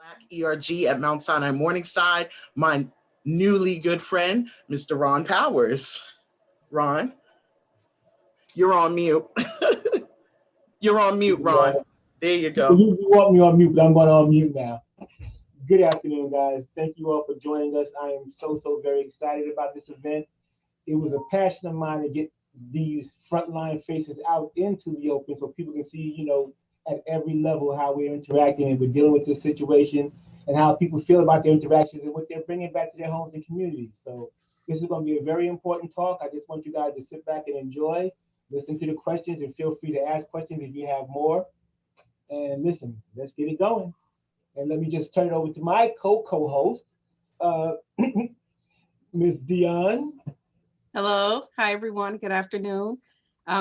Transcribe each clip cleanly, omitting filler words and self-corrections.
BLACC ERG at Mount Sinai Morningside, my newly good friend, Mr. Ron Powers. Ron, you're on mute. You're on mute, Ron. There you go. You want me on mute, but I'm going on mute now. Good afternoon, guys. Thank you all for joining us. I am so very excited about this event. It was a passion of mine to get these frontline faces out into the open so people can see, at every level how we're interacting and we're dealing with this situation and how people feel about their interactions and what they're bringing back to their homes and communities. So this is going to be a very important talk. I just want you guys to sit back and enjoy, listen to the questions, and feel free to ask questions if you have more. And listen, let's get it going. And let me just turn it over to my co-host, Ms. Dion. Hello. Hi, everyone. Good afternoon.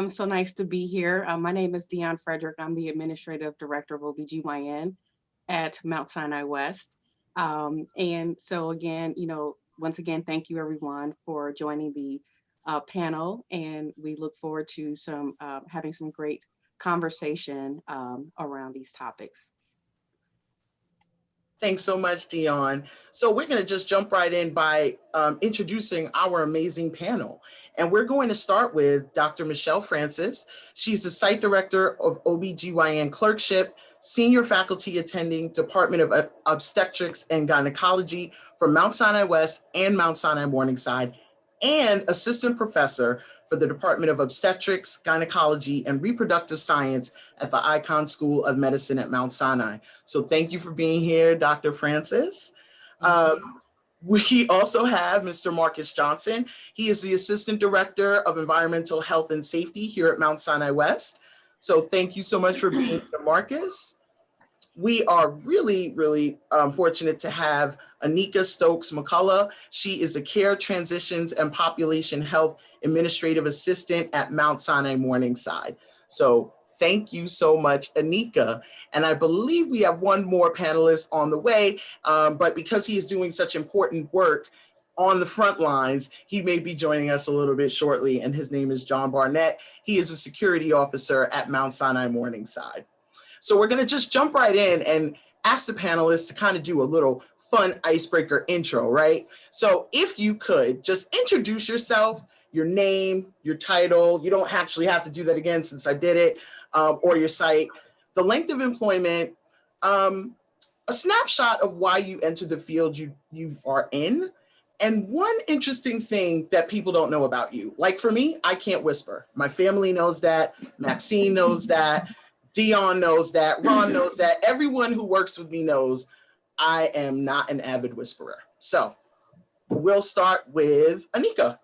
So nice to be here. My name is Dion Frederick. I'm the Administrative Director of OBGYN at Mount Sinai West. And so again, once again, thank you everyone for joining the panel. And we look forward to having some great conversation around these topics. Thanks so much, Dion. So we're going to just jump right in by introducing our amazing panel. And we're going to start with Dr. Michelle Francis. She's the Site Director of OBGYN Clerkship, Senior Faculty attending Department of Obstetrics and Gynecology from Mount Sinai West and Mount Sinai Morningside, and Assistant Professor for the Department of Obstetrics, Gynecology, and Reproductive Science at the Icahn School of Medicine at Mount Sinai. So thank you for being here, Dr. Francis. We also have Mr. Marcus Johnson. He is the Assistant Director of Environmental Health and Safety here at Mount Sinai West. So thank you so much for being here, Marcus. We are really fortunate to have Anika Stokes McCullough. She is a Care Transitions and Population Health Administrative Assistant at Mount Sinai Morningside. So thank you so much, Anika. And I believe we have one more panelist on the way, but because he is doing such important work on the front lines, he may be joining us a little bit shortly, and his name is John Barnett. He is a security officer at Mount Sinai Morningside. So we're gonna just jump right in and ask the panelists to kind of do a little fun icebreaker intro, right? So if you could just introduce yourself, your name, your title. You don't actually have to do that again since I did it, or your site, the length of employment, a snapshot of why you entered the field you are in, and one interesting thing that people don't know about you. Like for me, I can't whisper. My family knows that, Maxine knows that, Dion knows that, Ron knows that, everyone who works with me knows I am not an avid whisperer. So we'll start with Anika.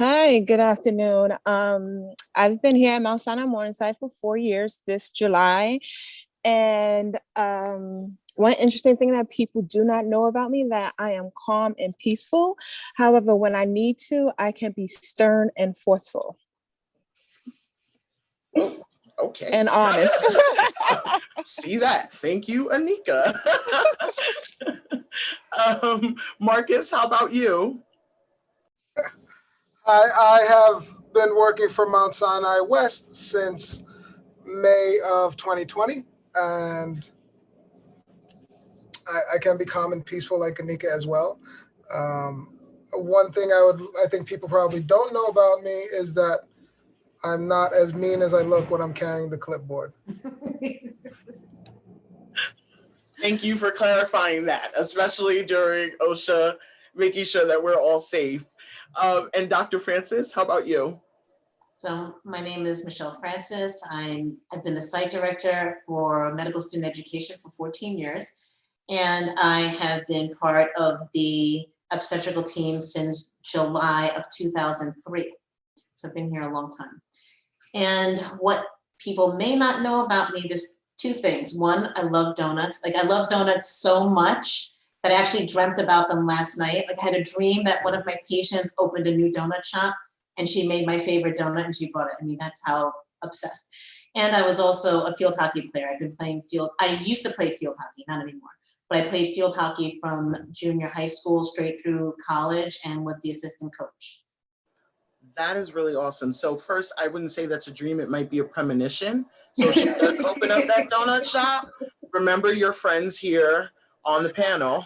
Hi, good afternoon. I've been here at Mount Sinai Morningside for 4 years this July. And one interesting thing that people do not know about me, that I am calm and peaceful. However, when I need to, I can be stern and forceful. Okay. And honest. See that? Thank you, Anika. Marcus, how about you? I have been working for Mount Sinai West since May of 2020, and I can be calm and peaceful like Anika as well. One thing I think people probably don't know about me is that I'm not as mean as I look when I'm carrying the clipboard. Thank you for clarifying that, especially during OSHA, making sure that we're all safe. And Dr. Francis, how about you? So my name is Michelle Francis. I've been the site director for medical student education for 14 years. And I have been part of the obstetrical team since July of 2003. So I've been here a long time. And what people may not know about me, there's two things. One, I love donuts. Like I love donuts so much that I actually dreamt about them last night. Like I had a dream that one of my patients opened a new donut shop and she made my favorite donut and she brought it. I mean, that's how obsessed. And I was also a field hockey player. I've been playing I used to play field hockey, not anymore. But I played field hockey from junior high school straight through college and was the assistant coach. That is really awesome. So first, I wouldn't say that's a dream. It might be a premonition. So she does open up that donut shop. remember your friends here on the panel.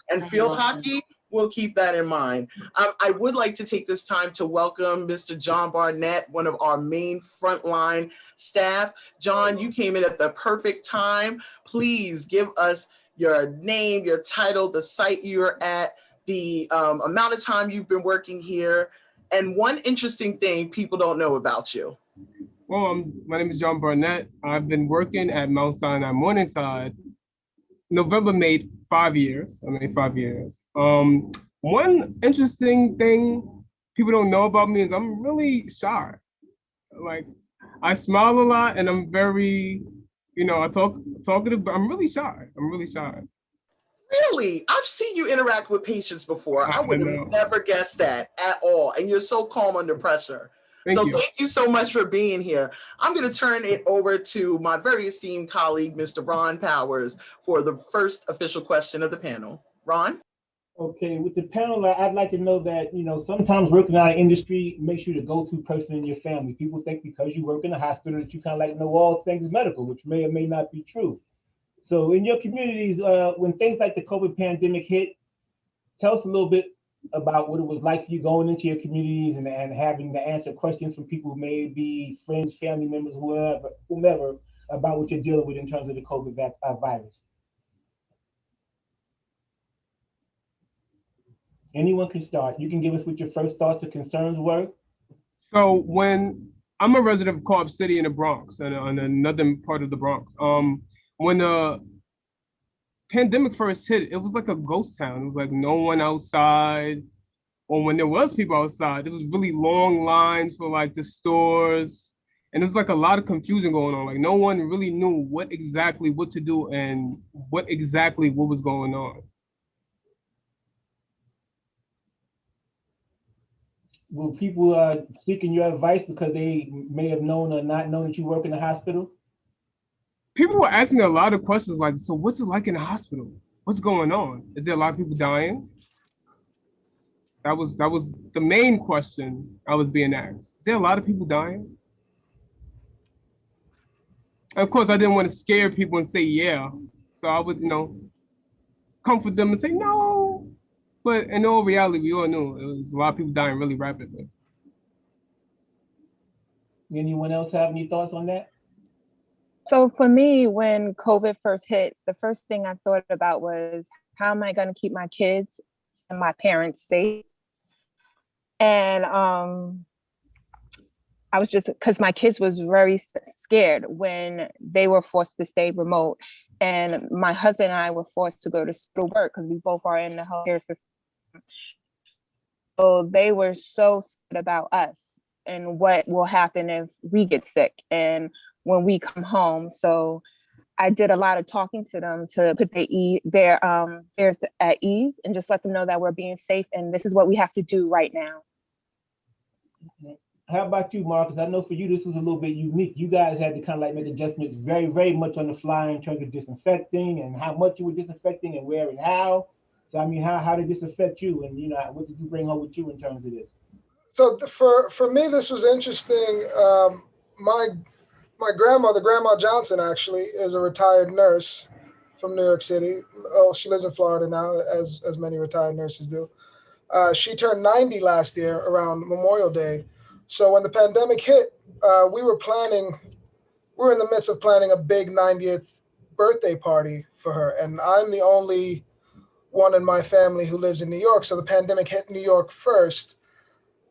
And field hockey, we'll keep that in mind. I would like to take this time to welcome Mr. John Barnett, one of our main frontline staff. John, you came in at the perfect time. Please give us your name, your title, the site you're at, the amount of time you've been working here, and one interesting thing people don't know about you. Well, my name is John Barnett. I've been working at Mount Sinai Morningside. November made 5 years. I made 5 years. One interesting thing people don't know about me is I'm really shy. Like, I smile a lot, and I'm very, I talkative, but I'm really shy. I'm really shy. Really? I've seen you interact with patients before. I would have never guessed that at all. And you're so calm under pressure. Thank you so much for being here. I'm going to turn it over to my very esteemed colleague, Mr. Ron Powers, for the first official question of the panel. Ron? Okay, with the panel, I'd like to know that, sometimes working in our industry makes you the go-to person in your family. People think because you work in a hospital that you kind of like know all things medical, which may or may not be true. So in your communities, when things like the COVID pandemic hit, tell us a little bit about what it was like for you going into your communities and having to answer questions from people who may be friends, family members, whomever, about what you're dealing with in terms of the COVID virus. Anyone can start. You can give us what your first thoughts or concerns were. So when I'm a resident of Co-op City in the Bronx, in another part of the Bronx, when the pandemic first hit, it was like a ghost town. It was like no one outside, or when there was people outside, it was really long lines for like the stores, and there's like a lot of confusion going on. Like no one really knew what to do and what was going on. Were people seeking your advice because they may have known or not known that you work in the hospital? People were asking me a lot of questions like, so what's it like in the hospital? What's going on? Is there a lot of people dying? That was the main question I was being asked. Is there a lot of people dying? And of course, I didn't want to scare people and say, yeah. So I would, comfort them and say, no. But in all reality, we all knew it was a lot of people dying really rapidly. Anyone else have any thoughts on that? So for me, when COVID first hit, the first thing I thought about was, how am I going to keep my kids and my parents safe? And I was just, because my kids was very scared when they were forced to stay remote. And my husband and I were forced to go to school work because we both are in the healthcare system. So they were so scared about us and what will happen if we get sick and when we come home. So I did a lot of talking to them to put their fears at ease and just let them know that we're being safe and this is what we have to do right now. How about you, Marcus? I know for you, this was a little bit unique. You guys had to kind of like make adjustments very, very much on the fly in terms of disinfecting and how much you were disinfecting and where and how. So, I mean, how did this affect you? And, what did you bring home with you in terms of this? So for me, this was interesting. My Grandma Johnson, actually, is a retired nurse from New York City. Oh, she lives in Florida now, as many retired nurses do. She turned 90 last year around Memorial Day. So when the pandemic hit, we were in the midst of planning a big 90th birthday party for her. And I'm the only one in my family who lives in New York. So the pandemic hit New York first.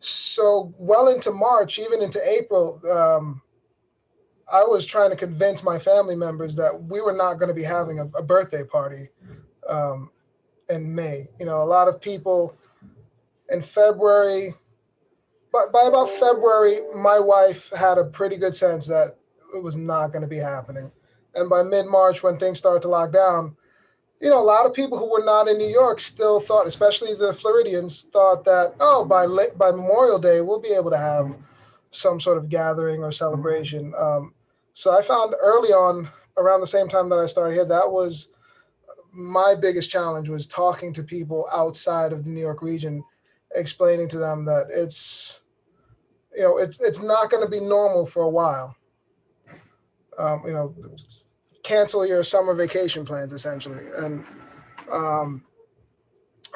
So well into March, even into April, I was trying to convince my family members that we were not going to be having a birthday party in May. A lot of people in February, but by about February, my wife had a pretty good sense that it was not going to be happening. And by mid-March, when things started to lock down, a lot of people who were not in New York still thought, especially the Floridians, thought that, by Memorial Day, we'll be able to have some sort of gathering or celebration. So I found early on, around the same time that I started here, that was my biggest challenge, was talking to people outside of the New York region, explaining to them that it's not going to be normal for a while. cancel your summer vacation plans, essentially. And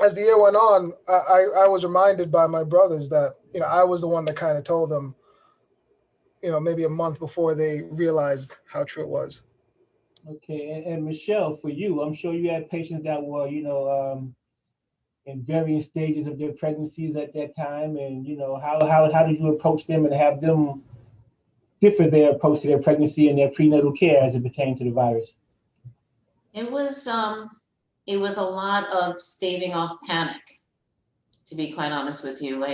as the year went on, I was reminded by my brothers that, I was the one that kind of told them, maybe a month before they realized how true it was. Okay, and Michelle, for you, I'm sure you had patients that were, in varying stages of their pregnancies at that time, and how did you approach them and have them differ their approach to their pregnancy and their prenatal care as it pertained to the virus? It was a lot of staving off panic, to be quite honest with you.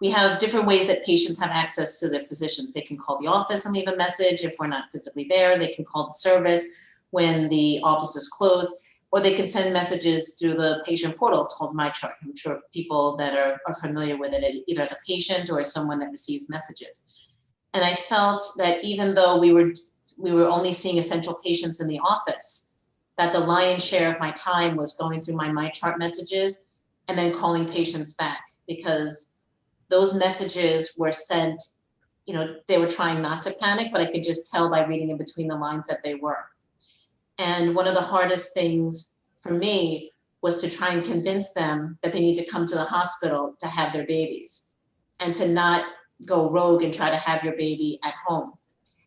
We have different ways that patients have access to their physicians. They can call the office and leave a message. If we're not physically there, they can call the service when the office is closed, or they can send messages through the patient portal. It's called MyChart. I'm sure people that are familiar with it, either as a patient or as someone that receives messages. And I felt that even though we were only seeing essential patients in the office, that the lion's share of my time was going through my MyChart messages and then calling patients back, because those messages were sent, they were trying not to panic, but I could just tell by reading in between the lines that they were. And one of the hardest things for me was to try and convince them that they need to come to the hospital to have their babies, and to not go rogue and try to have your baby at home.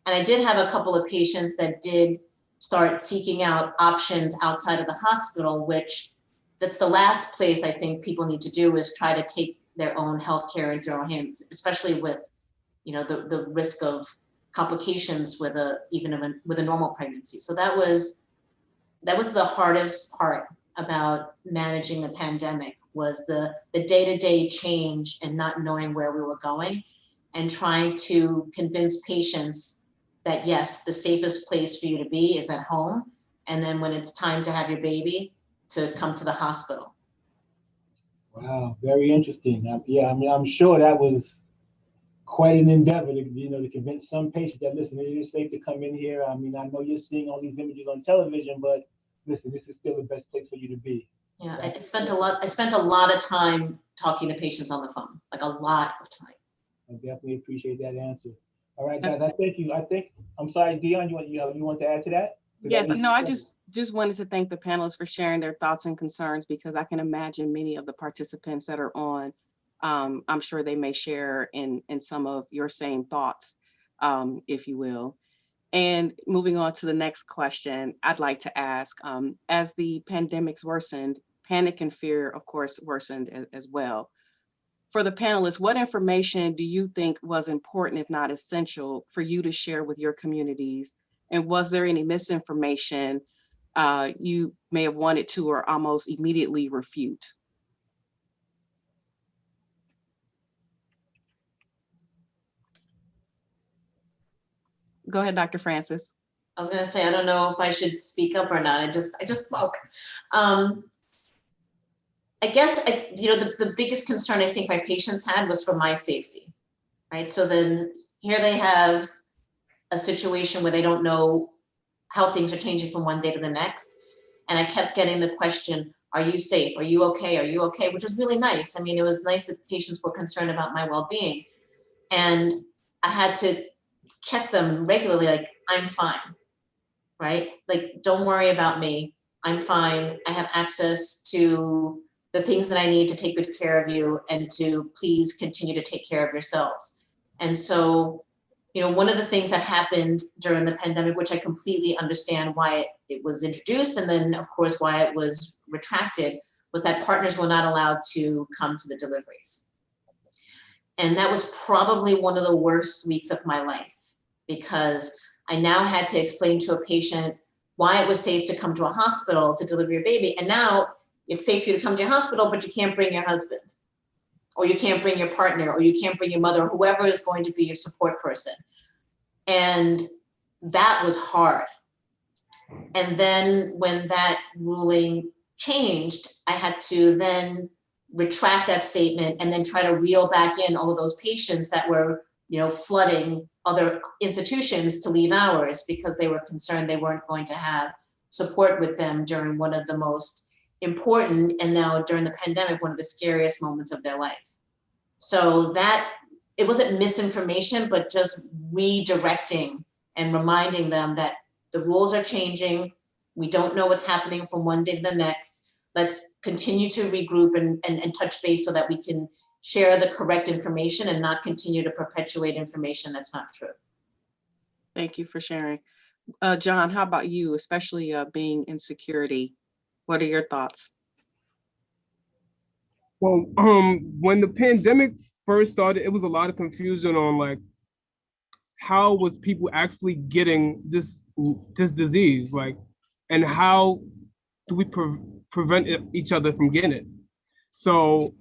And I did have a couple of patients that did start seeking out options outside of the hospital, which that's the last place I think people need to do, is try to take their own healthcare into their own hands, especially with, the risk of complications with a normal pregnancy. So that was the hardest part about managing the pandemic, was the day-to-day change and not knowing where we were going, and trying to convince patients that yes, the safest place for you to be is at home, and then when it's time to have your baby, to come to the hospital. Wow, very interesting. I'm sure that was quite an endeavor to convince some patients that, listen, it is safe to come in here. I know you're seeing all these images on television, but listen, this is still the best place for you to be. Yeah, I spent a lot of time talking to patients on the phone, like a lot of time. I definitely appreciate that answer. All right, guys, I'm sorry, Dion, you want to add to that? Yes, I just wanted to thank the panelists for sharing their thoughts and concerns, because I can imagine many of the participants that are on, I'm sure they may share in some of your same thoughts, if you will. And moving on to the next question, I'd like to ask, as the pandemics worsened, panic and fear, of course, worsened as well. For the panelists, what information do you think was important, if not essential, for you to share with your communities? And was there any misinformation you may have wanted to or almost immediately refute? Go ahead, Dr. Francis. I was going to say, I don't know if I should speak up or not. I just spoke. I guess, the biggest concern I think my patients had was for my safety, right? So then here they have a situation where they don't know how things are changing from one day to the next. And I kept getting the question, are you safe? Are you okay? Are you okay? Which was really nice. It was nice that patients were concerned about my well-being. And I had to check them regularly, like, I'm fine, right? Like, don't worry about me. I'm fine. I have access to the things that I need to take good care of you, and to please continue to take care of yourselves. And so, one of the things that happened during the pandemic, which I completely understand why it was introduced, and then of course why it was retracted, was that partners were not allowed to come to the deliveries. And that was probably one of the worst weeks of my life, because I now had to explain to a patient why it was safe to come to a hospital to deliver your baby. And now it's safe for you to come to your hospital, but you can't bring your husband, or you can't bring your partner, or you can't bring your mother, or whoever is going to be your support person. And that was hard. And then when that ruling changed, I had to then retract that statement and then try to reel back in all of those patients that were, flooding other institutions to leave ours, because they were concerned they weren't going to have support with them during one of the most important, and now during the pandemic, one of the scariest moments of their life. So that, it wasn't misinformation, but just redirecting and reminding them that The rules are changing. We don't know what's happening from one day to the next. Let's continue to regroup and touch base so that we can share the correct information and not continue to perpetuate information that's not true. Thank you for sharing. John, how about you, especially being in security? What are your thoughts? Well, when the pandemic first started, it was a lot of confusion on like how was people actually getting this disease, like, and how do we prevent each other from getting it? So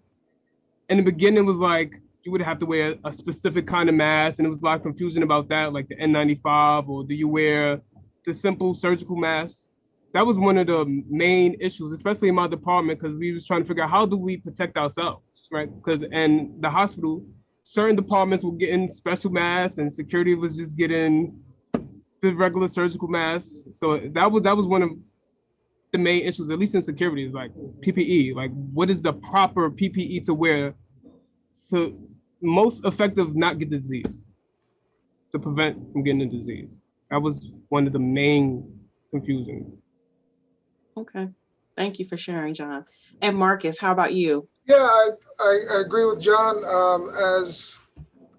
in the beginning, it was like you would have to wear a specific kind of mask, and it was a lot of confusion about that, like the N95, or do you wear the simple surgical mask? That was one of the main issues, especially in my department, because we was trying to figure out how do we protect ourselves, right? Because in the hospital, certain departments were getting special masks, and security was just getting the regular surgical masks. So that was one of the main issues, at least in security, is like PPE. Like, what is the proper PPE to wear to most effective not get disease, to prevent from getting the disease? That was one of the main confusions. Okay, thank you for sharing, John. And Marcus, how about you? Yeah, I agree with John. As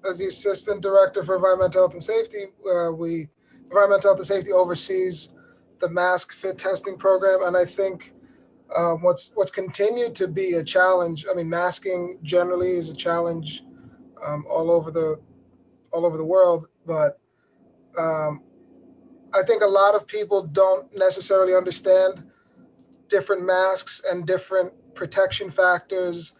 the assistant director for environmental health and safety, environmental health and safety oversees the mask fit testing program, and I think what's continued to be a challenge. I mean, masking generally is a challenge all over the world, but I think a lot of people don't necessarily understand different masks and different protection factors.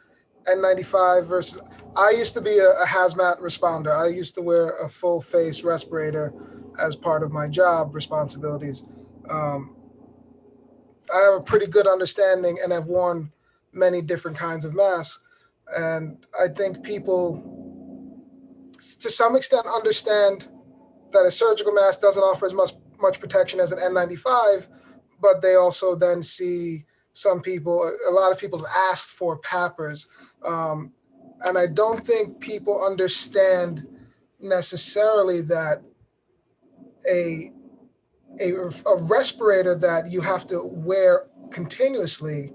N95 versus, I used to be a hazmat responder. I used to wear a full face respirator as part of my job responsibilities. I have a pretty good understanding and have worn many different kinds of masks. And I think people, to some extent, understand that a surgical mask doesn't offer as much protection as an N95, but they also then see a lot of people have asked for PAPRs. And I don't think people understand necessarily that a respirator that you have to wear continuously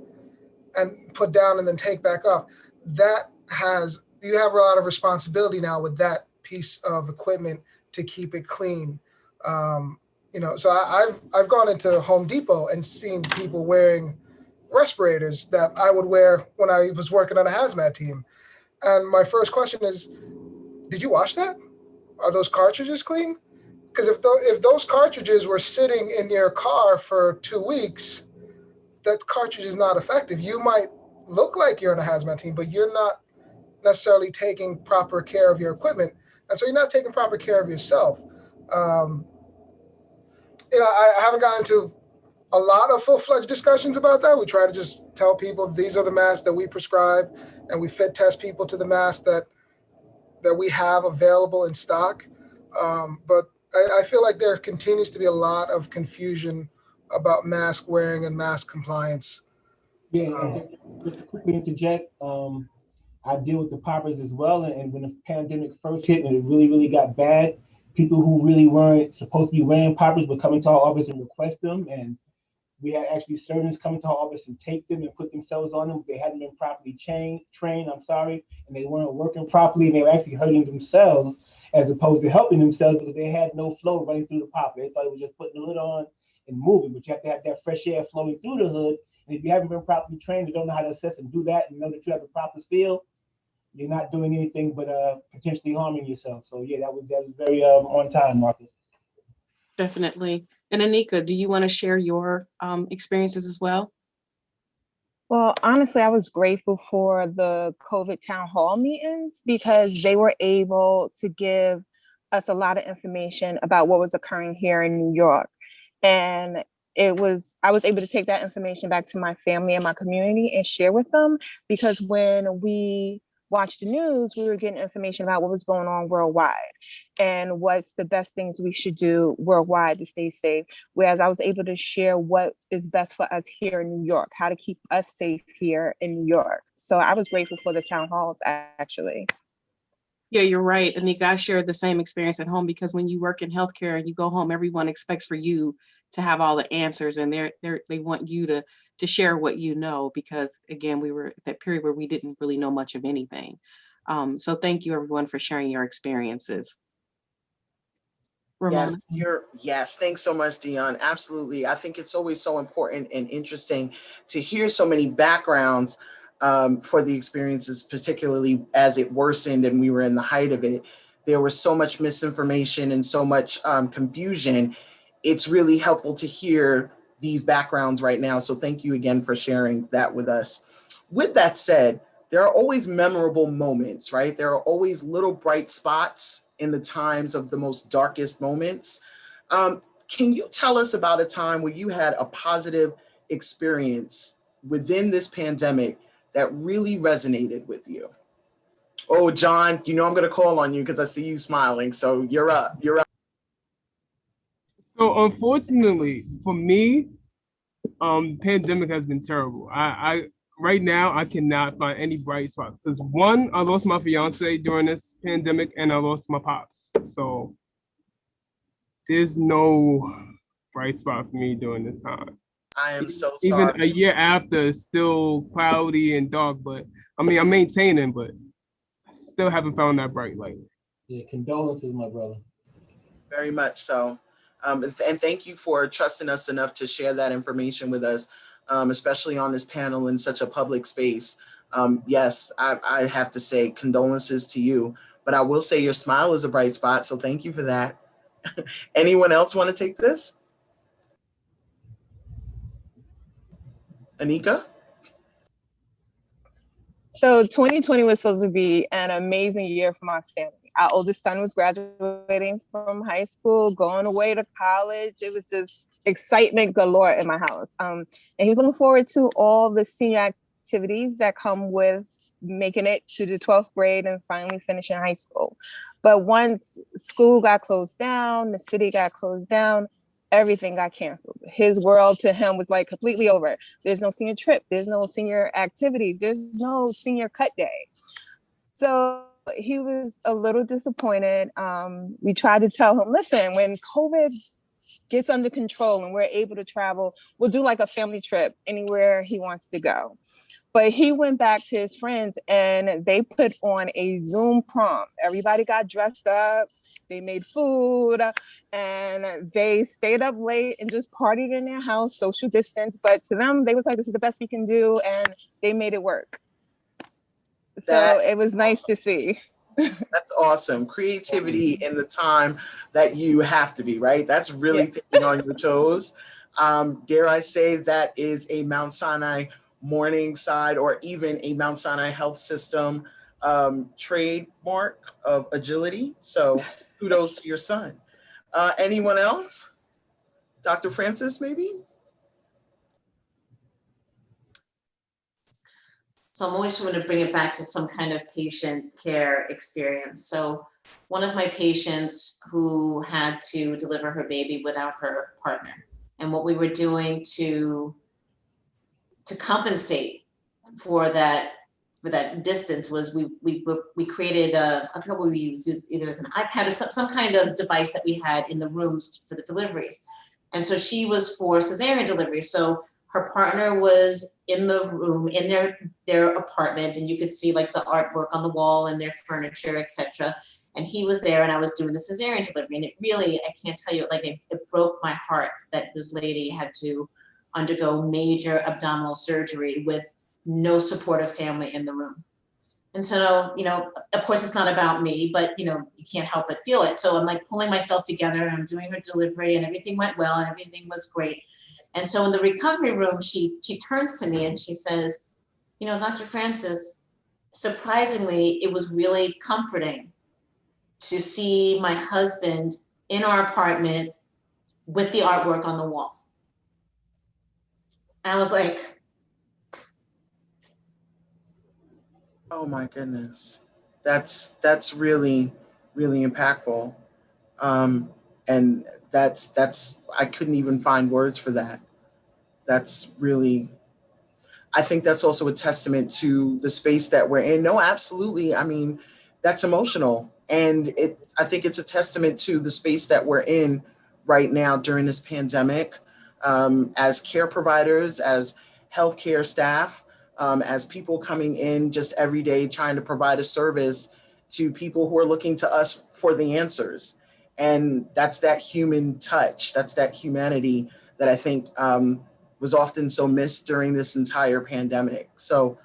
and put down and then take back up, you have a lot of responsibility now with that piece of equipment to keep it clean. So I've gone into Home Depot and seen people wearing respirators that I would wear when I was working on a hazmat team. And my first question is, did you wash that? Are those cartridges clean? Because if those cartridges were sitting in your car for 2 weeks, that cartridge is not effective. You might look like you're in a hazmat team, but you're not necessarily taking proper care of your equipment. And so you're not taking proper care of yourself. I haven't gotten into a lot of full-fledged discussions about that. We try to just tell people these are the masks that we prescribe, and we fit test people to the masks that we have available in stock. But I feel like there continues to be a lot of confusion about mask wearing and mask compliance. Yeah, just to quickly interject, I deal with the poppers as well. And when the pandemic first hit and it really, really got bad, people who really weren't supposed to be wearing poppers would come into our office and request them. And we had actually servants come into our office and take them and put themselves on them. They hadn't been properly trained, and they weren't working properly, and they were actually hurting themselves as opposed to helping themselves because they had no flow running through the popper. They thought it was just putting the hood on and moving, but you have to have that fresh air flowing through the hood. And if you haven't been properly trained, you don't know how to assess and do that and know that you have the proper seal, you're not doing anything but potentially harming yourself. So yeah, that was very on time, Marcus. Definitely. And Anika, do you want to share your experiences as well? Well, honestly, I was grateful for the COVID town hall meetings because they were able to give us a lot of information about what was occurring here in New York. And I was able to take that information back to my family and my community and share with them, because when we watched the news, we were getting information about what was going on worldwide and what's the best things we should do worldwide to stay safe. Whereas I was able to share what is best for us here in New York, how to keep us safe here in New York. So I was grateful for the town halls, actually. Yeah, you're right. Anika, I shared the same experience at home because when you work in healthcare and you go home, everyone expects for you to have all the answers, and they want you to share what you know, because again, we were at that period where we didn't really know much of anything. So thank you everyone for sharing your experiences. Yes, Ramona? yes, thanks so much, Dion. Absolutely. I think it's always so important and interesting to hear so many backgrounds for the experiences, particularly as it worsened and we were in the height of it. There was so much misinformation and so much confusion. It's really helpful to hear these backgrounds right now. So thank you again for sharing that with us. With that said, there are always memorable moments, right? There are always little bright spots in the times of the most darkest moments. Can you tell us about a time where you had a positive experience within this pandemic that really resonated with you? Oh, John, you know I'm going to call on you because I see you smiling. So you're up. You're up. So unfortunately for me, pandemic has been terrible. I right now I cannot find any bright spots. Because one, I lost my fiance during this pandemic, and I lost my pops. So there's no bright spot for me during this time. I am so Even sorry. a year after, it's still cloudy and dark. But I mean, I'm maintaining, but I still haven't found that bright light. Yeah, condolences, my brother. Very much so. And thank you for trusting us enough to share that information with us, especially on this panel in such a public space. Yes, I have to say condolences to you, but I will say your smile is a bright spot. So thank you for that. Anyone else want to take this? Anika? So 2020 was supposed to be an amazing year for my family. Our oldest son was graduating from high school, going away to college. It was just excitement galore in my house. And he was looking forward to all the senior activities that come with making it to the 12th grade and finally finishing high school. But once school got closed down, the city got closed down, everything got canceled. His world to him was like completely over. There's no senior trip. There's no senior activities. There's no senior cut day. So he was a little disappointed. We tried to tell him, listen, when COVID gets under control and we're able to travel, we'll do like a family trip anywhere he wants to go. But he went back to his friends and they put on a Zoom prom. Everybody got dressed up. They made food and they stayed up late and just partied in their house, social distance. But to them, they was like, this is the best we can do. And they made it work. So it was nice to see. That's awesome. Creativity in the time that you have to be, right? That's really thinking on your toes. Dare I say that is a Mount Sinai Morningside or even a Mount Sinai Health System trademark of agility. So kudos to your son. Anyone else? Dr. Francis, maybe? So I'm always going to bring it back to some kind of patient care experience. So one of my patients who had to deliver her baby without her partner, and what we were doing to compensate for that distance was we created I forgot what we used, either as an iPad or some kind of device that we had in the rooms for the deliveries. And so she was for cesarean delivery. So her partner was in the room in their apartment, and you could see like the artwork on the wall and their furniture, etc. And he was there, and I was doing the cesarean delivery. And it really, I can't tell you, like it broke my heart that this lady had to undergo major abdominal surgery with no supportive family in the room. And so, of course it's not about me, but you can't help but feel it. So I'm like pulling myself together and I'm doing her delivery and everything went well and everything was great. And so in the recovery room, she turns to me and she says, Dr. Francis, surprisingly, it was really comforting to see my husband in our apartment with the artwork on the wall. I was like, Oh my goodness. That's really, really impactful. And that's I couldn't even find words for that. That's really, I think that's also a testament to the space that we're in. No, absolutely. I mean, that's emotional. And I think it's a testament to the space that we're in right now during this pandemic, as care providers, as healthcare staff, as people coming in just every day trying to provide a service to people who are looking to us for the answers. And that's that human touch, that's that humanity that I think was often so missed during this entire pandemic. So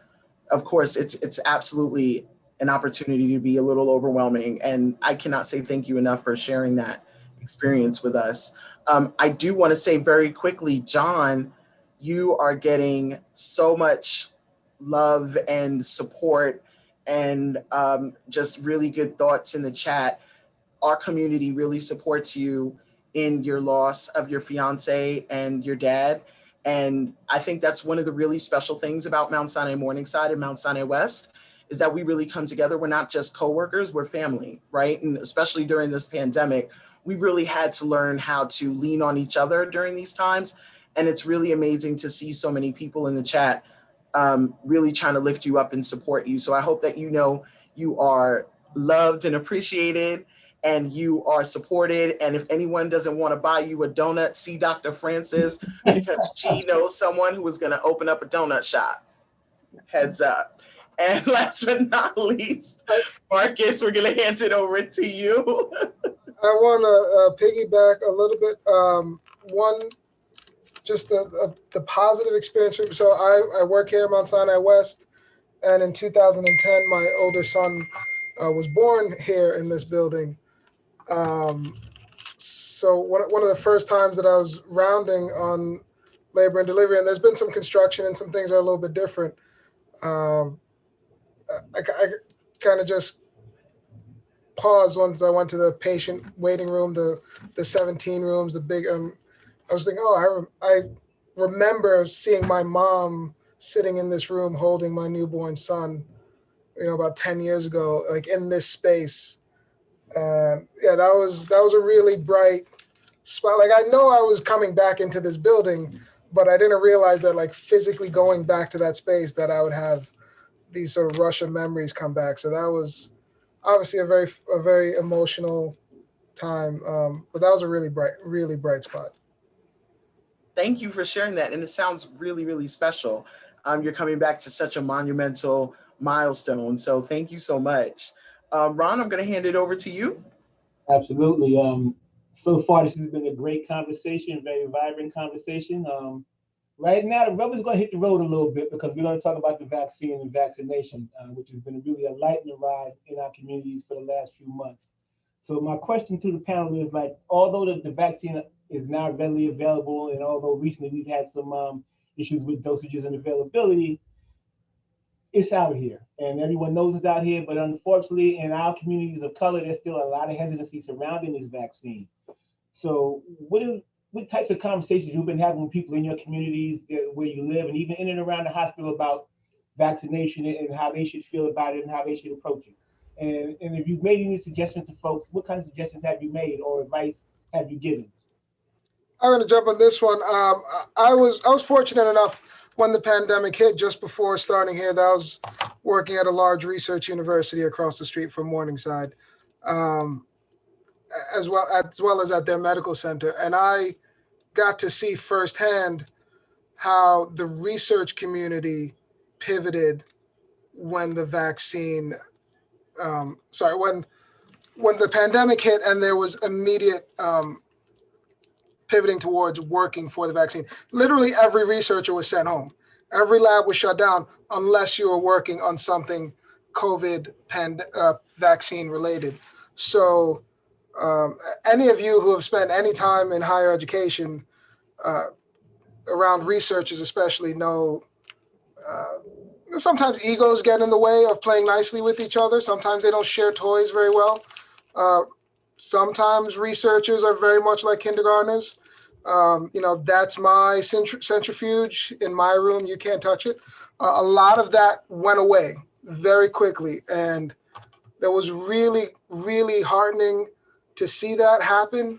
of course, it's absolutely an opportunity to be a little overwhelming. And I cannot say thank you enough for sharing that experience with us. I do want to say very quickly, John, you are getting so much love and support and just really good thoughts in the chat. Our community really supports you in your loss of your fiance and your dad. And I think that's one of the really special things about Mount Sinai Morningside and Mount Sinai West is that we really come together. We're not just coworkers, we're family, right? And especially during this pandemic, we really had to learn how to lean on each other during these times. And it's really amazing to see so many people in the chat really trying to lift you up and support you. So I hope that you know you are loved and appreciated and you are supported. And if anyone doesn't want to buy you a donut, see Dr. Francis, because she knows someone who is going to open up a donut shop. Heads up. And last but not least, Marcus, we're going to hand it over to you. I want to piggyback a little bit. One, just the positive experience. So I work here at Mount Sinai West, and in 2010, my older son was born here in this building. So one of the first times that I was rounding on labor and delivery, and there's been some construction and some things are a little bit different. I kind of just paused once I went to the patient waiting room, the 17 rooms, the big. I was thinking, I remember seeing my mom sitting in this room holding my newborn son, about 10 years ago, like in this space. Yeah, that was a really bright spot. Like, I know I was coming back into this building, but I didn't realize that, like, physically going back to that space, that I would have these sort of rush of memories come back. So that was obviously a very emotional time. But that was a really bright spot. Thank you for sharing that. And it sounds really, really special. You're coming back to such a monumental milestone. So thank you so much. Ron, I'm going to hand it over to you. Absolutely. So far, this has been a great conversation, very vibrant conversation. Right now, the rubber's going to hit the road a little bit because we're going to talk about the vaccine and vaccination, which has been really a lightning ride in our communities for the last few months. So my question to the panel is, like, although the vaccine is now readily available, and although recently we've had some issues with dosages and availability, it's out here, and everyone knows it's out here. But unfortunately, in our communities of color, there's still a lot of hesitancy surrounding this vaccine. So what types of conversations you've been having with people in your communities where you live, and even in and around the hospital, about vaccination and how they should feel about it and how they should approach it? And if you've made any suggestions to folks, what kind of suggestions have you made or advice have you given? I'm going to jump on this one. I was fortunate enough when the pandemic hit, just before starting here, that I was working at a large research university across the street from Morningside, as well as at their medical center. And I got to see firsthand how the research community pivoted when the vaccine, when the pandemic hit, and there was immediate pivoting towards working for the vaccine. Literally every researcher was sent home. Every lab was shut down unless you were working on something COVID vaccine related. So any of you who have spent any time in higher education around researchers especially know sometimes egos get in the way of playing nicely with each other. Sometimes they don't share toys very well. Sometimes researchers are very much like kindergartners. That's my centrifuge in my room. You can't touch it. A lot of that went away very quickly. And that was really, really heartening to see that happen.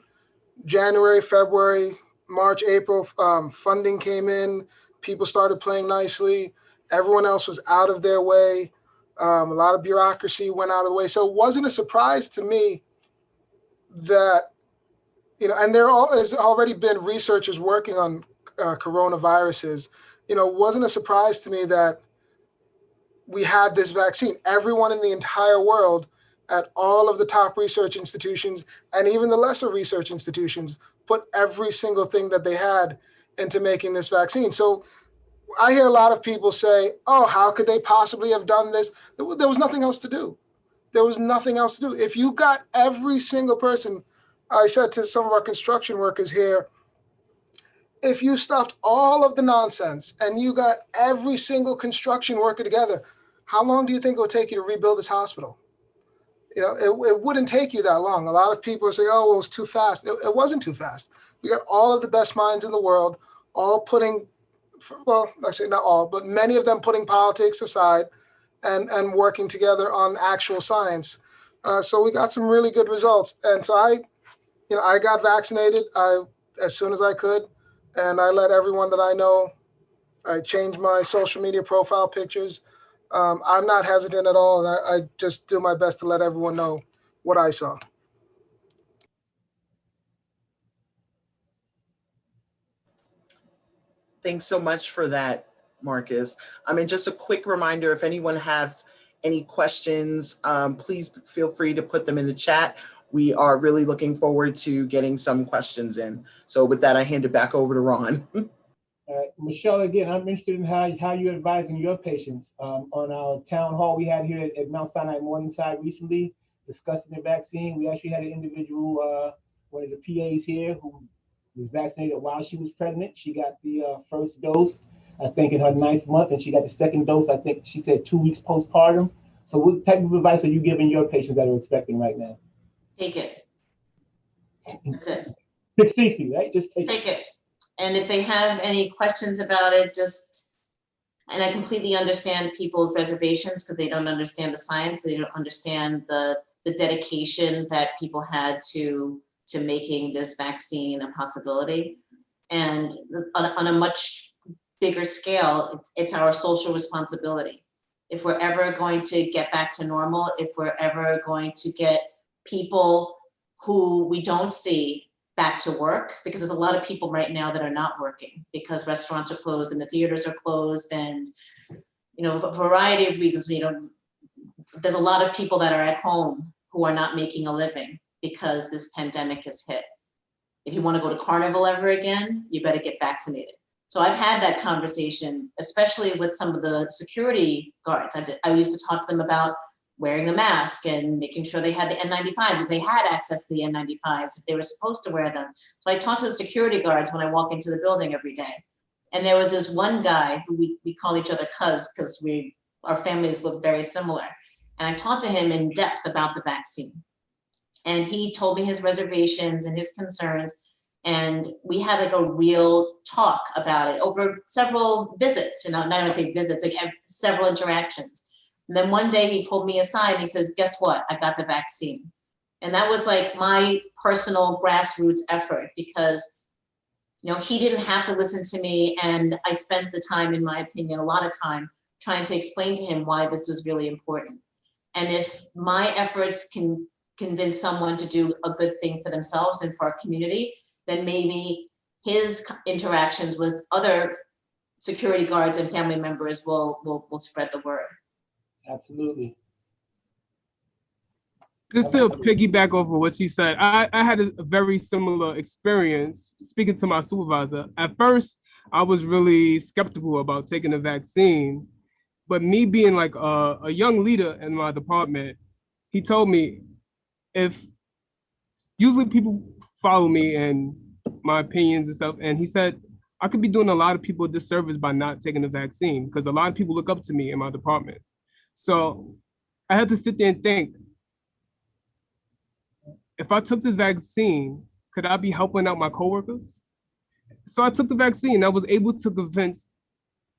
January, February, March, April, funding came in. People started playing nicely. Everyone else was out of their way. A lot of bureaucracy went out of the way. So it wasn't a surprise to me that, and there has already been researchers working on coronaviruses. It wasn't a surprise to me that we had this vaccine. Everyone in the entire world at all of the top research institutions and even the lesser research institutions put every single thing that they had into making this vaccine. So I hear a lot of people say, oh, how could they possibly have done this? There was nothing else to do. There was nothing else to do. If you got every single person, I said to some of our construction workers here, if you stuffed all of the nonsense and you got every single construction worker together, how long do you think it would take you to rebuild this hospital? It wouldn't take you that long. A lot of people say, oh, well, it was too fast. It wasn't too fast. We got all of the best minds in the world, all putting, well, actually not all, but many of them putting politics aside and working together on actual science. So we got some really good results. And so I got vaccinated as soon as I could. And I let everyone that I know, I changed my social media profile pictures. I'm not hesitant at all. And I just do my best to let everyone know what I saw. Thanks so much for that, Marcus. Just a quick reminder, if anyone has any questions, please feel free to put them in the chat. We are really looking forward to getting some questions in. So with that, I hand it back over to Ron. Michelle, again, I'm interested in how you're advising your patients. On our town hall we had here at Mount Sinai Morningside recently, discussing the vaccine. We actually had an individual, one of the PAs here, who was vaccinated while she was pregnant. She got the first dose, I think, in her 9th month, and she got the second dose, I think she said 2 weeks postpartum. So what type of advice are you giving your patients that are expecting right now? Take it. That's it. It's safety, right? Just take it. And if they have any questions about it, and I completely understand people's reservations because they don't understand the science, they don't understand the dedication that people had to making this vaccine a possibility. And on a much bigger scale, it's our social responsibility. If we're ever going to get back to normal, if we're ever going to get people who we don't see back to work, because there's a lot of people right now that are not working because restaurants are closed and the theaters are closed, and a variety of reasons. There's a lot of people that are at home who are not making a living because this pandemic has hit. If you want to go to Carnival ever again, you better get vaccinated. So I've had that conversation, especially with some of the security guards. I used to talk to them about wearing a mask and making sure they had the N95s, if they had access to the N95s, if they were supposed to wear them. So I talked to the security guards when I walk into the building every day. And there was this one guy who we call each other cuz because our families look very similar. And I talked to him in depth about the vaccine. And he told me his reservations and his concerns. And we had like a real talk about it over several visits, not gonna say visits, like several interactions. And then one day he pulled me aside and he says, guess what? I got the vaccine. And that was like my personal grassroots effort because, he didn't have to listen to me. And I spent the time, in my opinion, a lot of time trying to explain to him why this was really important. And if my efforts can convince someone to do a good thing for themselves and for our community, then maybe his interactions with other security guards and family members will spread the word. Absolutely. Just to piggyback over what she said, I had a very similar experience speaking to my supervisor. At first, I was really skeptical about taking the vaccine, but me being like a young leader in my department, he told me usually people follow me and my opinions and stuff, and he said, I could be doing a lot of people a disservice by not taking the vaccine because a lot of people look up to me in my department. So I had to sit there and think, if I took this vaccine, could I be helping out my coworkers? So I took the vaccine. I was able to convince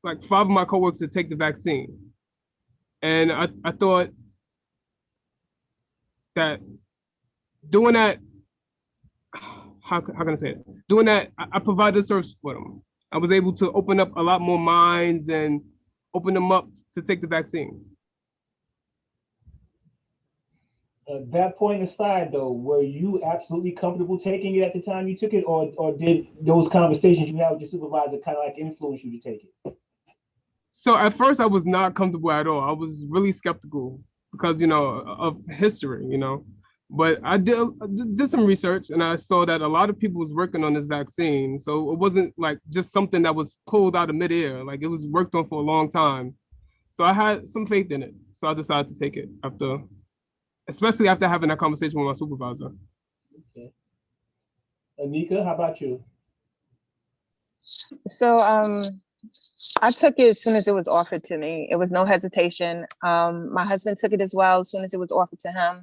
like 5 of my coworkers to take the vaccine. And I thought that doing that, how can I say it? Doing that, I provided a service for them. I was able to open up a lot more minds and open them up to take the vaccine. That point aside, though, were you absolutely comfortable taking it at the time you took it, or did those conversations you had with your supervisor kind of like influence you to take it? So at first I was not comfortable at all. I was really skeptical because, of history, But I did some research and I saw that a lot of people was working on this vaccine. So it wasn't like just something that was pulled out of midair. Like it was worked on for a long time. So I had some faith in it. So I decided to take it especially after having that conversation with my supervisor. Okay. Anika, how about you? So I took it as soon as it was offered to me. It was no hesitation. My husband took it as well as soon as it was offered to him.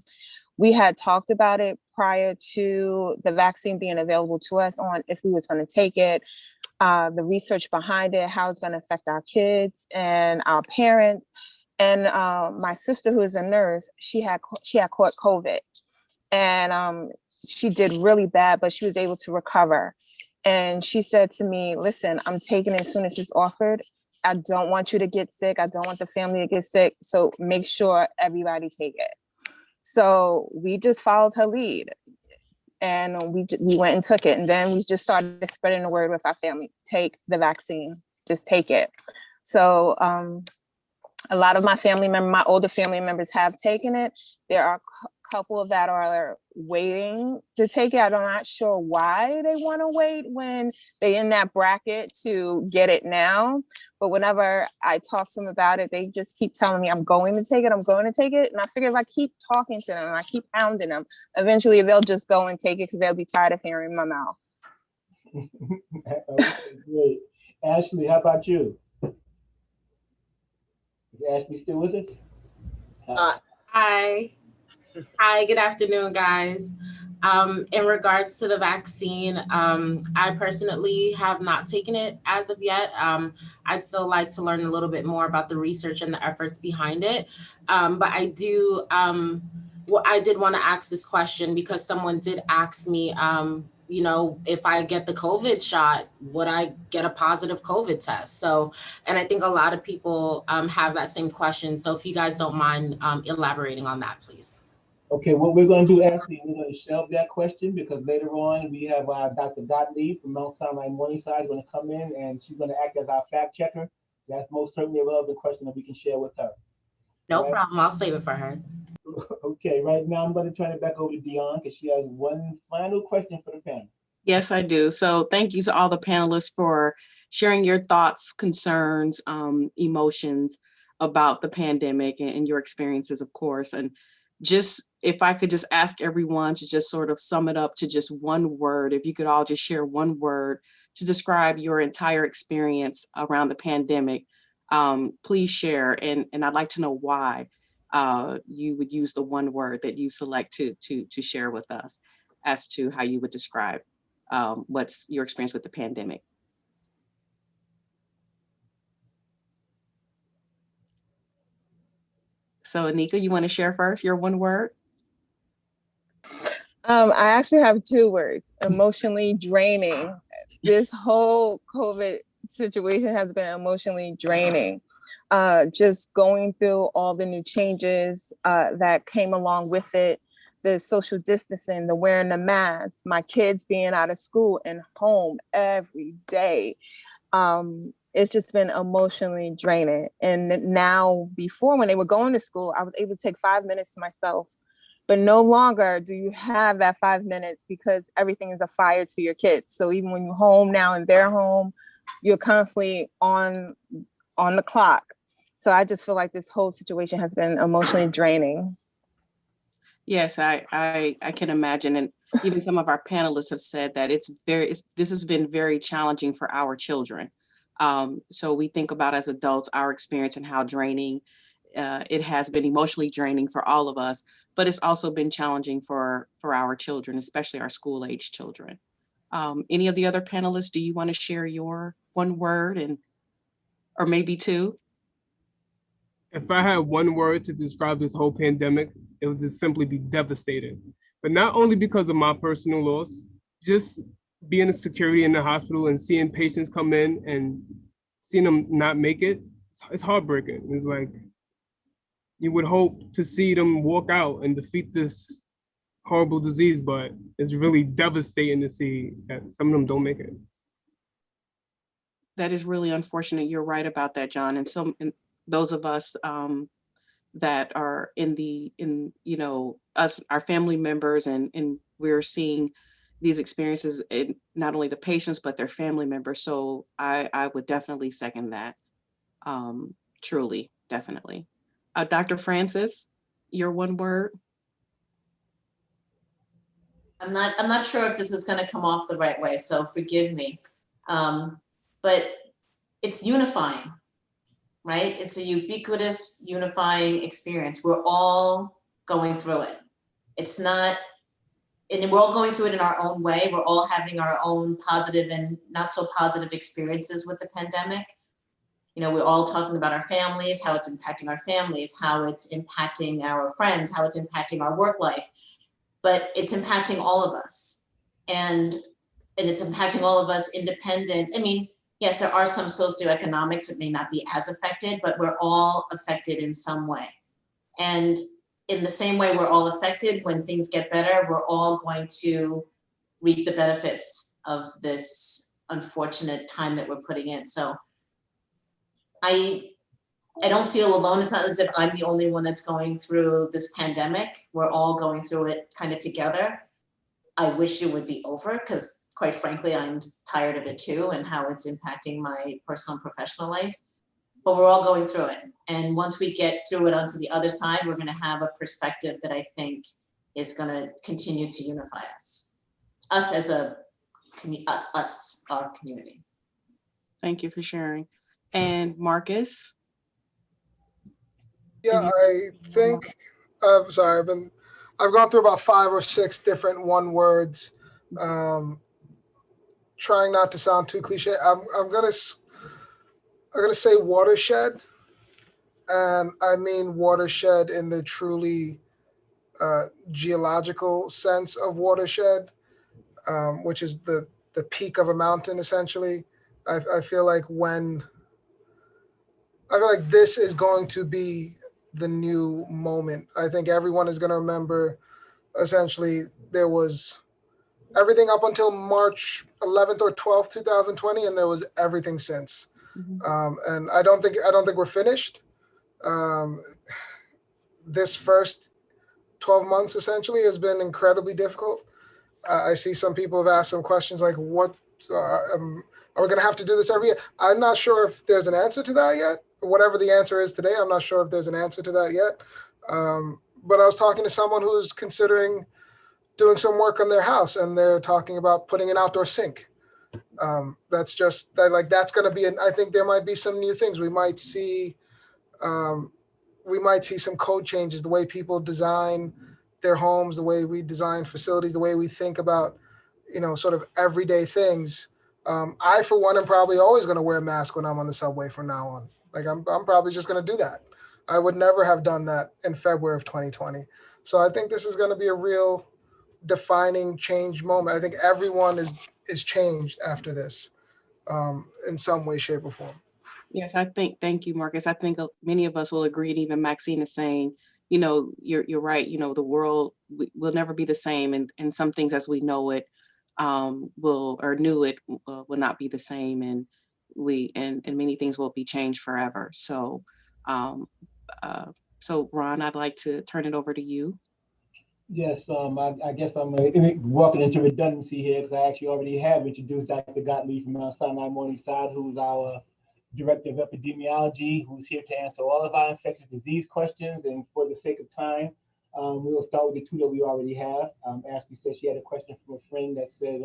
We had talked about it prior to the vaccine being available to us on if we was going to take it, the research behind it, how it's going to affect our kids and our parents. And my sister, who is a nurse, she had caught COVID, and she did really bad, but she was able to recover. And she said to me, listen, I'm taking it as soon as it's offered. I don't want you to get sick. I don't want the family to get sick. So make sure everybody take it. So we just followed her lead and we went and took it. And then we just started spreading the word with our family. Take the vaccine, just take it. So a lot of my older family members have taken it. There are couple that are waiting to take it. I'm not sure why they want to wait when they're in that bracket to get it now. But whenever I talk to them about it, they just keep telling me, I'm going to take it. And I figure if I keep talking to them, I keep hounding them, eventually they'll just go and take it because they'll be tired of hearing my mouth. Okay, great. Ashley, how about you? Is Ashley still with us? Hi, good afternoon, guys. In regards to the vaccine, I personally have not taken it as of yet. I'd still like to learn a little bit more about the research and the efforts behind it. But I do, I did want to ask this question because someone did ask me, if I get the COVID shot, would I get a positive COVID test? So, and I think a lot of people have that same question. So if you guys don't mind elaborating on that, please. Okay, what we're going to do, Ashley, we're going to shelve that question because later on we have Dr. Gottlieb from Mount Sinai Morningside going to come in and she's going to act as our fact checker. That's most certainly a relevant question that we can share with her. No problem. I'll save it for her. Okay, right now I'm going to turn it back over to Dion because she has one final question for the panel. Yes, I do. So thank you to all the panelists for sharing your thoughts, concerns, emotions about the pandemic and your experiences, of course. And just if I could just ask everyone to just sort of sum it up to just one word, if you could all just share one word to describe your entire experience around the pandemic, please share. And I'd like to know why you would use the one word that you select to share with us as to how you would describe what's your experience with the pandemic. So Anika, you want to share first your one word? I actually have two words: emotionally draining. This whole COVID situation has been emotionally draining. Just going through all the new changes that came along with it, the social distancing, the wearing the mask, my kids being out of school and home every day. It's just been emotionally draining. And now, before when they were going to school, I was able to take 5 minutes to myself. But no longer do you have that 5 minutes because everything is a fire to your kids. So even when you're home now and they're home, you're constantly on the clock. So I just feel like this whole situation has been emotionally draining. Yes, I can imagine. And even some of our panelists have said that this has been very challenging for our children. So we think about as adults, our experience and how draining it has been, emotionally draining for all of us, but it's also been challenging for our children, especially our school age children. Any of the other panelists, do you want to share your one word or maybe two? If I had one word to describe this whole pandemic, it would just simply be devastating. But not only because of my personal loss, just being a security in the hospital and seeing patients come in and seeing them not make it, it's heartbreaking. It's like, you would hope to see them walk out and defeat this horrible disease, but it's really devastating to see that some of them don't make it. That is really unfortunate. You're right about that, John. And those of us that are in us, our family members, and we're seeing these experiences in not only the patients, but their family members. So I would definitely second that. Truly, definitely. Dr. Francis, your one word. I'm not sure if this is going to come off the right way, so forgive me. But it's unifying, right? It's a ubiquitous, unifying experience. We're all going through it. It's not, and we're all going through it in our own way. We're all having our own positive and not so positive experiences with the pandemic. You know, we're all talking about our families, how it's impacting our families, how it's impacting our friends, how it's impacting our work life. But it's impacting all of us. And it's impacting all of us independent. I mean, yes, there are some socioeconomics that may not be as affected, but we're all affected in some way. And in the same way we're all affected, when things get better, we're all going to reap the benefits of this unfortunate time that we're putting in. So I don't feel alone. It's not as if I'm the only one that's going through this pandemic. We're all going through it kind of together. I wish it would be over because, quite frankly, I'm tired of it too and how it's impacting my personal and professional life. But we're all going through it. And once we get through it onto the other side, we're going to have a perspective that I think is going to continue to unify us. Us as a our community. Thank you for sharing. And Marcus? Yeah, I think, sorry, I've gone through about 5 or 6 different one words. Trying not to sound too cliche. I'm gonna say watershed, and I mean watershed in the truly geological sense of watershed, which is the peak of a mountain essentially. I feel like this is going to be the new moment. I think everyone is going to remember essentially there was everything up until March 11th or 12th, 2020, and there was everything since. And I don't think we're finished. This first 12 months essentially has been incredibly difficult. I see some people have asked some questions like, what are we going to have to do this every year? I'm not sure if there's an answer to that yet. Whatever the answer is today, I'm not sure if there's an answer to that yet. But I was talking to someone who's considering doing some work on their house, and they're talking about putting an outdoor sink. That's just that's going to be I think there might be some new things. We might see some code changes, the way people design their homes, the way we design facilities, the way we think about, sort of everyday things. I, for one, am probably always going to wear a mask when I'm on the subway from now on. I'm probably just going to do that. I would never have done that in February of 2020. So I think this is going to be a real defining change moment. I think everyone is changed after this in some way, shape, or form. Yes, thank you, Marcus. I think many of us will agree, and even Maxine is saying, you're right. The world will never be the same, and some things as we know it will not be the same, and many things will be changed forever. So, so Ron, I'd like to turn it over to you. Yes, I guess I'm walking into redundancy here because I actually already have introduced Dr. Gottlieb from Mount Sinai Morningside, who's our Director of Epidemiology, who's here to answer all of our infectious disease questions. And for the sake of time, we'll start with the 2 that we already have. Ashley said she had a question from a friend that said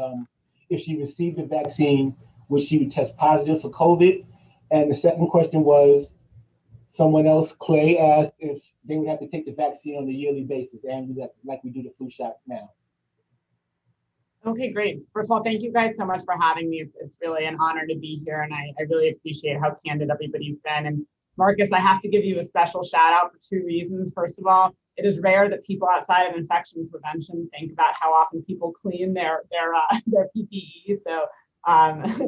if she received the vaccine, would she test positive for COVID? And the second question was, someone else, Clay, asked if they would have to take the vaccine on a yearly basis, and like we do the flu shot now. Okay, great. First of all, thank you guys so much for having me. It's really an honor to be here, and I really appreciate how candid everybody's been. And Marcus, I have to give you a special shout out for 2 reasons. First of all, it is rare that people outside of infection prevention think about how often people clean their PPE. So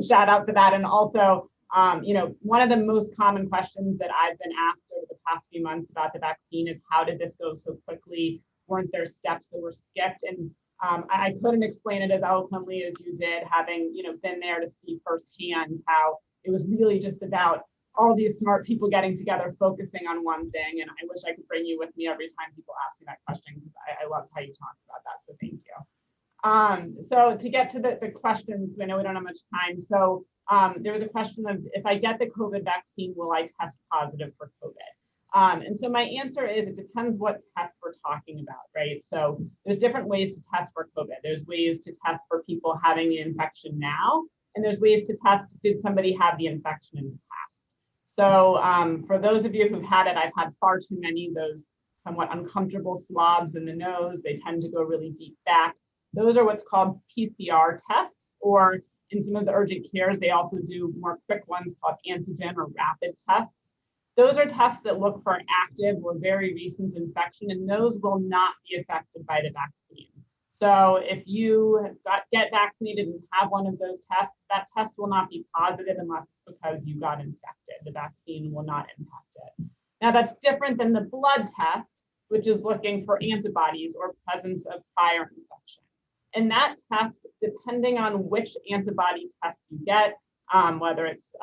shout out for that. And also, One of the most common questions that I've been asked over the past few months about the vaccine is, how did this go so quickly? Weren't there steps that were skipped? And I couldn't explain it as eloquently as you did, having been there to see firsthand how it was really just about all these smart people getting together, focusing on one thing. And I wish I could bring you with me every time people ask me that question, because I loved how you talked about that. So thank you. So to get to the questions, I know we don't have much time. So there was a question of, if I get the COVID vaccine, will I test positive for COVID? And so my answer is, it depends what test we're talking about, right? So there's different ways to test for COVID. There's ways to test for people having the infection now, and there's ways to test, did somebody have the infection in the past? So for those of you who've had it, I've had far too many of those somewhat uncomfortable swabs in the nose. They tend to go really deep back. Those are what's called PCR tests, or in some of the urgent cares, they also do more quick ones called antigen or rapid tests. Those are tests that look for active or very recent infection, and those will not be affected by the vaccine. So if you get vaccinated and have one of those tests, that test will not be positive unless it's because you got infected. The vaccine will not impact it. Now, that's different than the blood test, which is looking for antibodies or presence of prior infection. And that test, depending on which antibody test you get, whether it's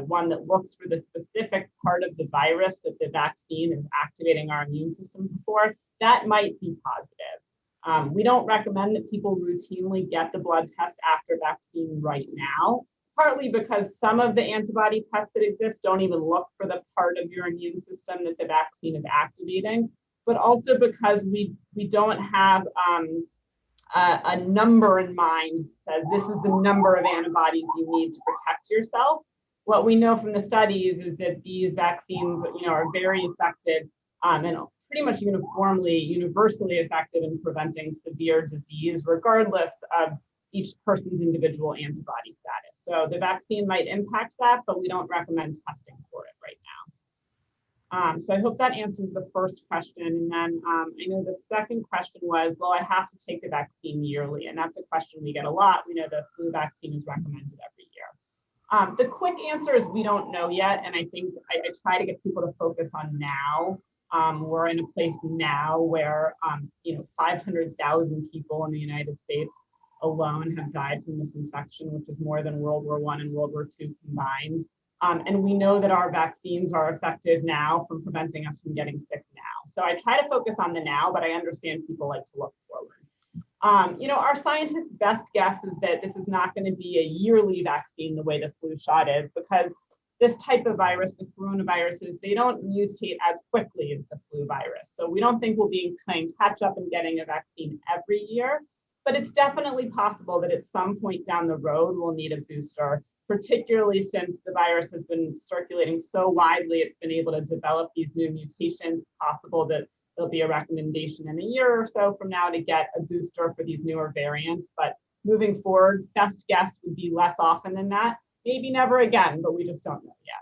one that looks for the specific part of the virus that the vaccine is activating our immune system for, that might be positive. We don't recommend that people routinely get the blood test after vaccine right now, partly because some of the antibody tests that exist don't even look for the part of your immune system that the vaccine is activating, but also because we don't have a number in mind that says this is the number of antibodies you need to protect yourself. What we know from the studies is that these vaccines, are very effective and pretty much universally effective in preventing severe disease, regardless of each person's individual antibody status. So the vaccine might impact that, but we don't recommend testing for it right now. So I hope that answers the first question. And then I know the second question was, well, I have to take the vaccine yearly. And that's a question we get a lot. We know the flu vaccine is recommended every year. The quick answer is we don't know yet. And I think I try to get people to focus on now. We're in a place now where 500,000 people in the United States alone have died from this infection, which is more than World War I and World War II combined. And we know that our vaccines are effective now from preventing us from getting sick now. So I try to focus on the now, but I understand people like to look forward. Our scientists' best guess is that this is not going to be a yearly vaccine the way the flu shot is, because this type of virus, the coronaviruses, they don't mutate as quickly as the flu virus. So we don't think we'll be playing catch up and getting a vaccine every year, but it's definitely possible that at some point down the road, we'll need a booster, particularly since the virus has been circulating so widely, it's been able to develop these new mutations. It's possible that there'll be a recommendation in a year or so from now to get a booster for these newer variants. But moving forward, best guess would be less often than that. Maybe never again, but we just don't know yet.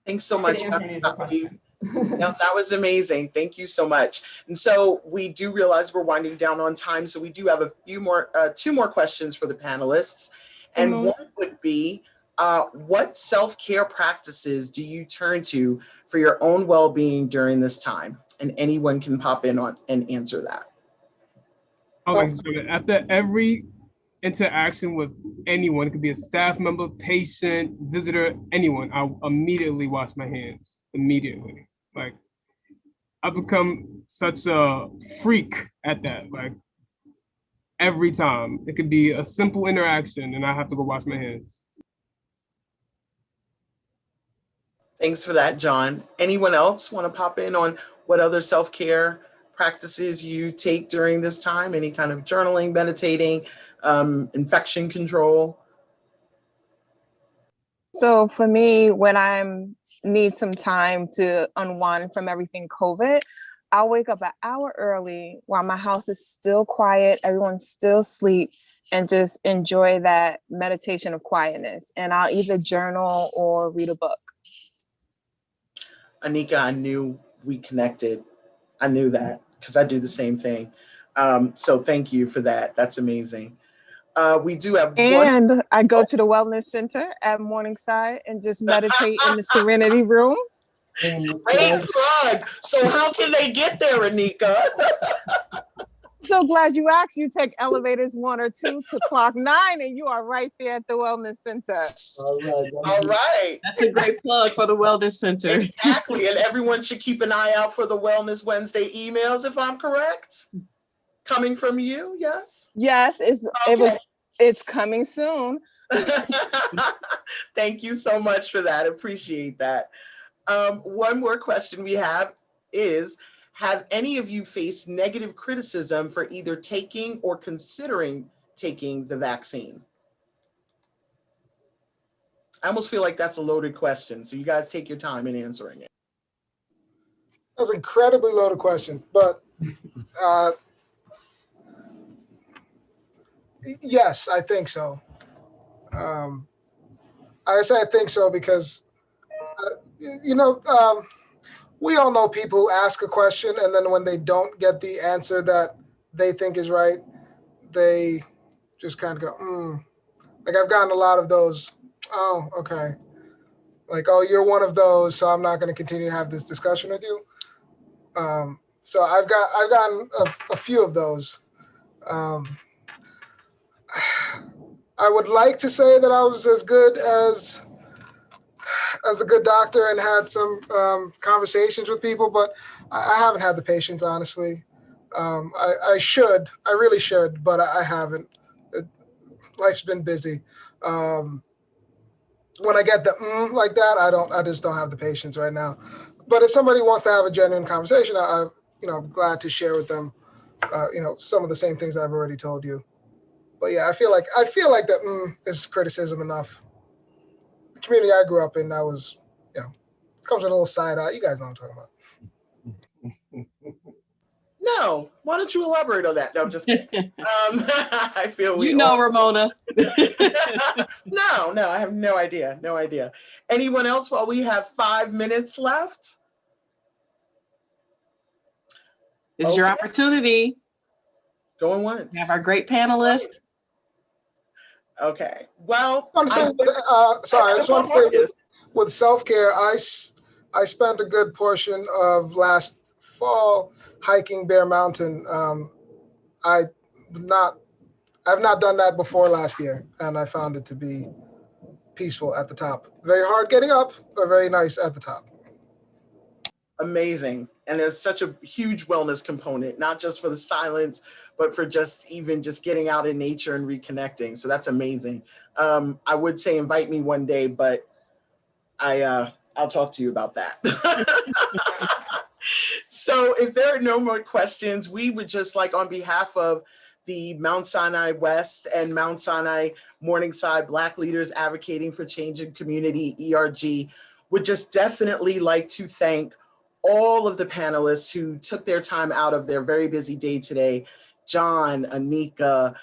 Thanks so much. No, that was amazing. Thank you so much. And so we do realize we're winding down on time. So we do have a few more, two more questions for the panelists. And one would be, what self-care practices do you turn to for your own well-being during this time? And anyone can pop in on and answer that. After every interaction with anyone, it could be a staff member, patient, visitor, anyone, I'll immediately wash my hands, immediately. Like, I've become such a freak at that. Like, every time. It could be a simple interaction and I have to go wash my hands. Thanks for that, John. Anyone else want to pop in on what other self-care practices you take during this time? Any kind of journaling, meditating, infection control? So for me, when I need some time to unwind from everything COVID, I'll wake up an hour early while my house is still quiet, everyone's still asleep, and just enjoy that meditation of quietness. And I'll either journal or read a book. Anika, I knew we connected. I knew that because I do the same thing. So thank you for that. That's amazing. We do have one. And I go to the wellness center at Morningside and just meditate in the Serenity Room. Great plug. So how can they get there, Anika? So glad you asked. You take elevators 1 or 2 to clock 9 and you are right there at the wellness center. All right. All right. That's a great plug for the Wellness Center. Exactly. And everyone should keep an eye out for the Wellness Wednesday emails, if I'm correct. Coming from you, yes? Yes, it's coming soon. Thank you so much for that. Appreciate that. One more question we have is, have any of you faced negative criticism for either taking or considering taking the vaccine? I almost feel like that's a loaded question, so you guys take your time in answering it. That's an incredibly loaded question, but yes, I think so. I say I think so because, we all know people who ask a question and then when they don't get the answer that they think is right, they just kind of go, Like I've gotten a lot of those, oh, okay. Like, oh, you're one of those, so I'm not going to continue to have this discussion with you. So I've gotten a few of those. I would like to say that I was as good as the good doctor and had some conversations with people, but I haven't had the patience, honestly. I really should, but I haven't. Life's been busy. When I get the like that, I just don't have the patience right now. But if somebody wants to have a genuine conversation, I'm glad to share with them, some of the same things I've already told you. But yeah, I feel like that is criticism enough. The community I grew up in, that was, comes with a little side eye. You guys know what I'm talking about. No, why don't you elaborate on that? No, I'm just kidding. I feel Ramona. No, I have no idea. No idea. Anyone else while we have 5 minutes left? This is your opportunity. Going once. We have our great panelists. Okay. Well, I just want to say with self-care, I spent a good portion of last fall hiking Bear Mountain. I've not done that before last year, and I found it to be peaceful at the top. Very hard getting up, but very nice at the top. Amazing. And there's such a huge wellness component, not just for the silence, but for just getting out in nature and reconnecting. So that's amazing. I would say invite me one day, but I'll talk to you about that. So if there are no more questions, we would just like, on behalf of the Mount Sinai West and Mount Sinai Morningside Black Leaders Advocating for Change in Community, ERG, would just definitely like to thank all of the panelists who took their time out of their very busy day today. John, Anika,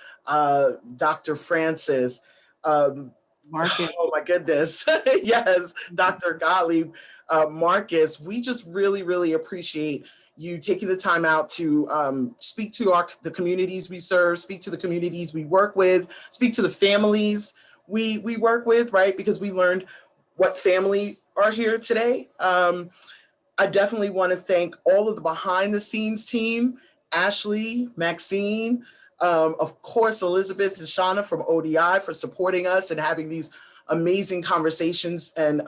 Dr. Francis, Marcus. Oh my goodness. Yes, Dr. Gottlieb, Marcus, we just really, really appreciate you taking the time out to speak to the communities we serve, speak to the communities we work with, speak to the families we work with, right? Because we learned what family are here today. I definitely want to thank all of the behind the scenes team, Ashley, Maxine, of course, Elizabeth and Shauna from ODI for supporting us and having these amazing conversations and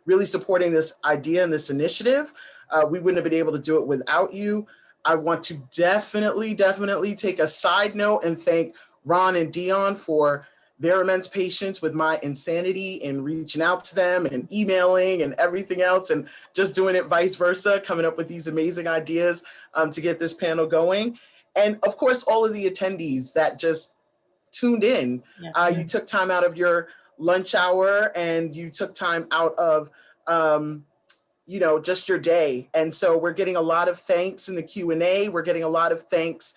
really supporting this idea and this initiative. We wouldn't have been able to do it without you. I want to definitely take a side note and thank Ron and Dion for their immense patience with my insanity and reaching out to them and emailing and everything else and just doing it vice versa, coming up with these amazing ideas to get this panel going. And of course, all of the attendees that just tuned in. Yes. You took time out of your lunch hour and you took time out of just your day. And so we're getting a lot of thanks in the Q&A. We're getting a lot of thanks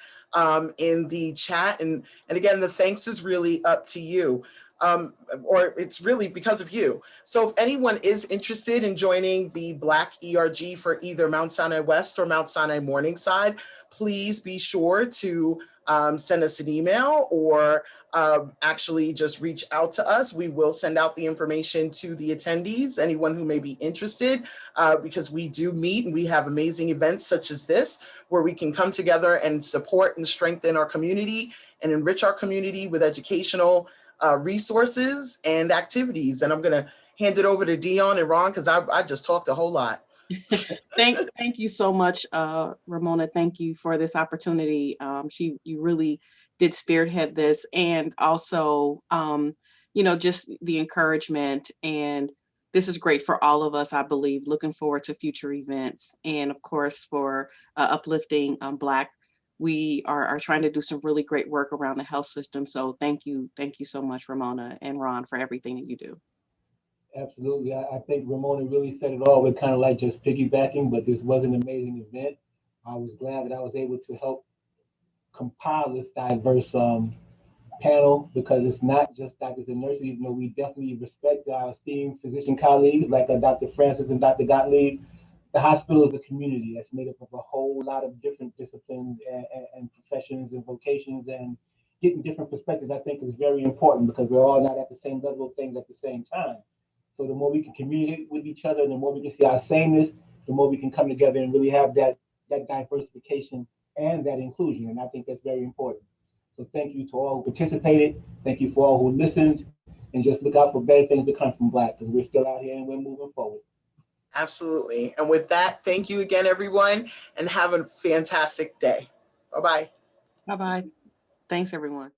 in the chat. And again, the thanks is really up to you. or it's really because of you. So if anyone is interested in joining the BLACC ERG for either Mount Sinai West or Mount Sinai Morningside, please be sure to send us an email or actually just reach out to us. We will send out the information to the attendees, anyone who may be interested, because we do meet and we have amazing events such as this, where we can come together and support and strengthen our community and enrich our community with educational resources and activities. And I'm gonna hand it over to Dion and Ron, because I just talked a whole lot. Thank you so much, Ramona. Thank you for this opportunity. You really did spearhead this, and also, just the encouragement. And this is great for all of us, I believe. Looking forward to future events, and of course for uplifting BLACC. We are trying to do some really great work around the health system. So thank you so much, Ramona and Ron, for everything that you do. Absolutely. I think Ramona really said it all. We're kind of like just piggybacking, but this was an amazing event. I was glad that I was able to help compile this diverse panel, because it's not just doctors and nurses, even though we definitely respect our esteemed physician colleagues like Dr. Francis and Dr. Gottlieb. The hospital is a community that's made up of a whole lot of different disciplines and professions and vocations, and getting different perspectives, I think, is very important, because we're all not at the same level of things at the same time. So the more we can communicate with each other, and the more we can see our sameness, the more we can come together and really have that diversification and that inclusion. And I think that's very important. So thank you to all who participated. Thank you for all who listened, and just look out for better things to come from BLACC, because we're still out here and we're moving forward. Absolutely. And with that, thank you again, everyone, and have a fantastic day. Bye-bye. Bye-bye. Thanks, everyone.